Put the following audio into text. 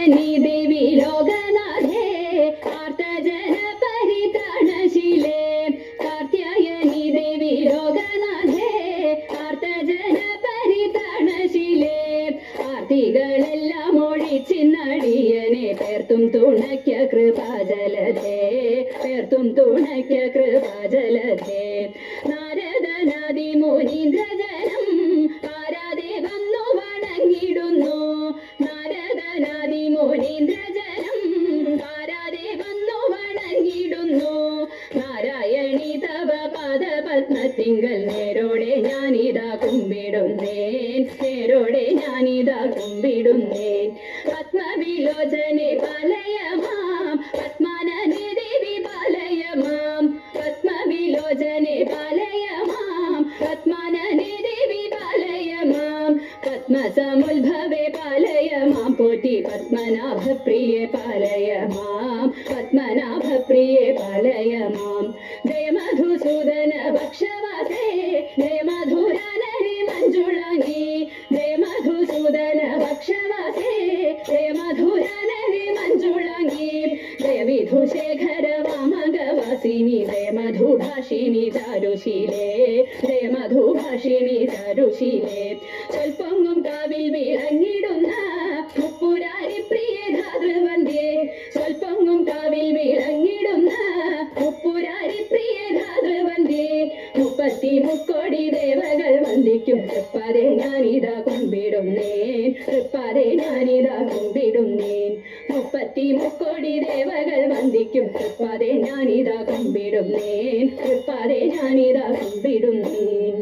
കാർത്യായനി ദേവി ലോകനാഥേ ആർത്തജന പരിത്രാണശീലേ കാർത്യായനി ദേവി ലോകനാഥേ ആർത്തജന പരിത്രാണശീലേ ആർത്തികളെല്ലാം ഒഴിച്ചിന്നടിയനെ പേർത്തും തുണയ്ക്ക കൃപാജലധേ പേർത്തും തുണയ്ക്ക കൃപാജലധേ നാരദനാദി മുനീന്ദ്രജനം ആരാധേ വന്നു വണങ്ങിടുന്നു നാരദനാദി മുനീന്ദ്രജനം ആരാധേ വന്നു വണങ്ങിടുന്നു നാരായണി തവ പാദപത്മത്തിങ്കൽ നേരോടെ ഞാനിതാ കുമ്പിടുന്നേൻ നേരോടെ ഞാനിതാ കുമ്പിടുന്നേൻ പത്മവിലോചനെ പാലയമാം പത്മാനനെ ദേവി പാലയമാം പത്മവിലോചനെ പാലയമാം പത്മാനനെ ദേവി പാലയമാം പത്മസമുദ്ഭവേ പാലയമാം പോറ്റി പത്മനാഭപ്രിയെ പാലയമാം പത്മനാഭപ്രിയെ പാലയമാം ജയ മധുസൂദന ഭക്ഷവാസേ ജയ മധുരാനരി മഞ്ജുളാംഗി ജയ മധുസൂദന ഭക്ഷവാസേ ജയ മധുരാനരി മഞ്ജുളാംഗി ജയ വിധുശേഖര വാമകവാസിനി ജയ മധുഭാഷിണി ചാരുശീലേ ജയ മധുഭാഷിണി ചാരുശീലേ സ്വൽപ്പൊങ്ങും കാവിൽ വിളങ്ങിടുന്ന മുപ്പുരാരി പ്രിയ ധാതൃവന്ധ്യേ സ്വൽപ്പൊങ്ങും കാവിൽ വിളങ്ങിടുന്ന മുപ്പുരാരി പ്രിയ ധാതൃവന്ധ്യേ മുക്കോടി ദേവകൾ വന്ദിക്കും തൃപ്പാതെ ഞാനിതാ കുമ്പിടുന്നേൻ തൃപ്പാതെ ഞാനിതാ കുമ്പിടുന്നേൻ മുക്കോടി ദേവകൾ വന്ദിക്കും തൃപ്പാതെ ഞാനിതാ കുമ്പിടുന്നേൻ തൃപ്പാതെ ഞാനിതാ കുമ്പിടുന്നേൻ